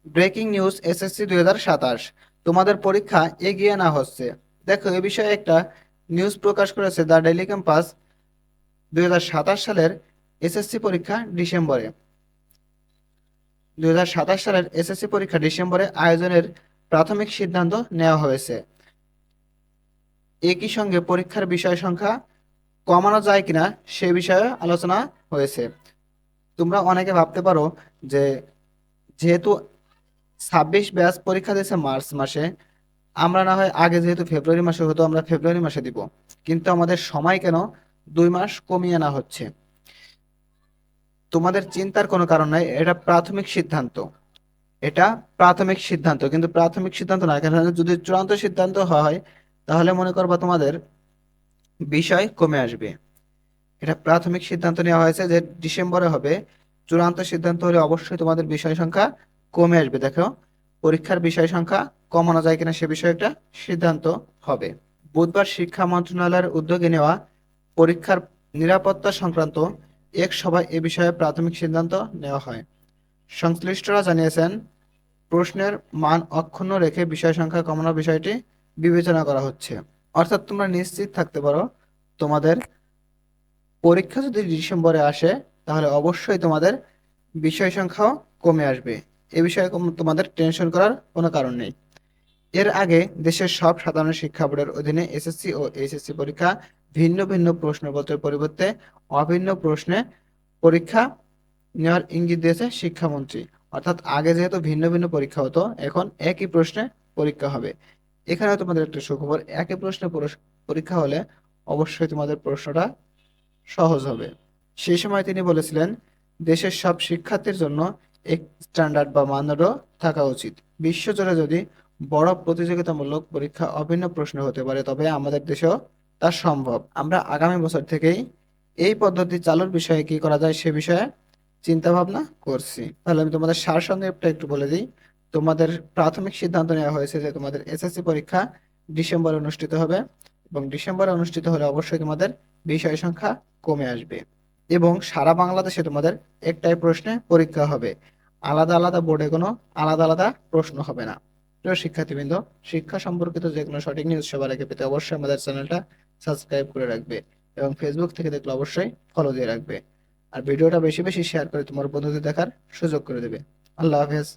Breaking news SSC 2027, তোমাদের পরীক্ষা এগিয়ে না হচ্ছে। দেখো, এ বিষয়ে একটা নিউজ প্রকাশ করেছে দ্য ডেইলি ক্যাম্পাস। 2027 সালের এসএসসি পরীক্ষা ডিসেম্বরে 2027 সালের এসএসসি পরীক্ষা আয়োজনের প্রাথমিক সিদ্ধান্ত নেওয়া হয়েছে। একই সঙ্গে পরীক্ষার বিষয় সংখ্যা কমানো যায় কিনা সে বিষয়ে আলোচনা হয়েছে। তোমরা অনেকে ভাবতে পারো যে যেহেতু 26 ব্যাচ পরীক্ষা দিয়েছে মার্চ মাসে, আমরা না হয় আগে যেহেতু ফেব্রুয়ারি মাসে হতো আমরা ফেব্রুয়ারি মাসে দিব, কিন্তু আমাদের সময় কেন 2 মাস কমিয়ে আনা হচ্ছে? তোমাদের চিন্তার কোনো কারণ নাই, এটা প্রাথমিক সিদ্ধান্ত। এটা প্রাথমিক সিদ্ধান্ত, কিন্তু প্রাথমিক সিদ্ধান্ত না, কেন যদি চূড়ান্ত সিদ্ধান্ত হয় তাহলে মনে করবা তোমাদের বিষয় কমে আসবে। এটা প্রাথমিক সিদ্ধান্ত নেওয়া হয়েছে যে ডিসেম্বরে হবে। চূড়ান্ত সিদ্ধান্ত হলে অবশ্যই তোমাদের বিষয় সংখ্যা কমে আসবে। দেখো, পরীক্ষার বিষয় সংখ্যা কমানো যায় কিনা সে বিষয়ে একটা সিদ্ধান্ত হবে। বুধবার শিক্ষা মন্ত্রণালয়ের উদ্যোগে নেওয়া পরীক্ষার নিরাপত্তা সংক্রান্ত এক সভায় এ বিষয়ে প্রাথমিক সিদ্ধান্ত নেওয়া হয়। সংশ্লিষ্টরা জানিয়েছেন, প্রশ্নের মান অক্ষুণ্ণ রেখে বিষয় সংখ্যা কমানোর বিষয়টি বিবেচনা করা হচ্ছে। অর্থাৎ তোমরা নিশ্চিত থাকতে পারো, তোমাদের পরীক্ষা যদি ডিসেম্বরে আসে তাহলে অবশ্যই তোমাদের বিষয় সংখ্যাও কমে আসবে। এ বিষয়ে তোমাদের টেনশন করার কোনো কারণ নেই। এর আগে দেশের সব সাধারণ শিক্ষা বোর্ডের অধীনে এসএসসি ও এইচএসসি পরীক্ষা ভিন্ন ভিন্ন প্রশ্নপত্রের পরিবর্তে অভিন্ন প্রশ্নে পরীক্ষা নেওয়ার ইঙ্গিত দিয়েছে শিক্ষামন্ত্রী। অর্থাৎ আগে যেহেতু ভিন্ন ভিন্ন পরীক্ষা হতো, এখন একই প্রশ্নে পরীক্ষা হবে। এখানে তোমাদের একটা সুখবর, একই প্রশ্নে পরীক্ষা হলে অবশ্যই তোমাদের প্রশ্নটা সহজ হবে। সেই সময় তিনি বলেছিলেন, দেশের সব শিক্ষার্থীর জন্য এক স্ট্যান্ডার্ড বা মানদণ্ড থাকা উচিত। বিশ্বজুড়ে যদি বড় প্রতিযোগিতামূলক পরীক্ষা অভিন্ন প্রশ্ন হতে পারে, তবে আমাদের দেশেও তা সম্ভব। আমরা আগামী বছর থেকেই এই পদ্ধতি চালুর বিষয়ে কি করা যায় সে বিষয়ে চিন্তা ভাবনা করছি। তাহলে আমি তোমাদের সারসংক্ষেপটা একটু বলে দিই। তোমাদের প্রাথমিক সিদ্ধান্ত নেওয়া হয়েছে যে তোমাদের এসএসসি পরীক্ষা ডিসেম্বরে অনুষ্ঠিত হবে, এবং ডিসেম্বরে অনুষ্ঠিত হলে অবশ্যই তোমাদের বিষয় সংখ্যা কমে আসবে, এবং সারা বাংলাদেশে তোমাদের একটাই প্রশ্নে পরীক্ষা হবে। আলাদা আলাদা বোর্ডে কোনো আলাদা আলাদা প্রশ্ন হবে না। প্রিয় শিক্ষার্থীবৃন্দ, শিক্ষা সম্পর্কিত যে কোনো সঠিক নিউজ সবার আগে পেতে অবশ্যই আমাদের চ্যানেলটা সাবস্ক্রাইব করে রাখবে, এবং ফেসবুক থেকে দেখলে অবশ্যই ফলো দিয়ে রাখবে। আর ভিডিওটা বেশি বেশি শেয়ার করে তোমার বন্ধুদের দেখার সুযোগ করে দেবে। আল্লাহ হাফেজ।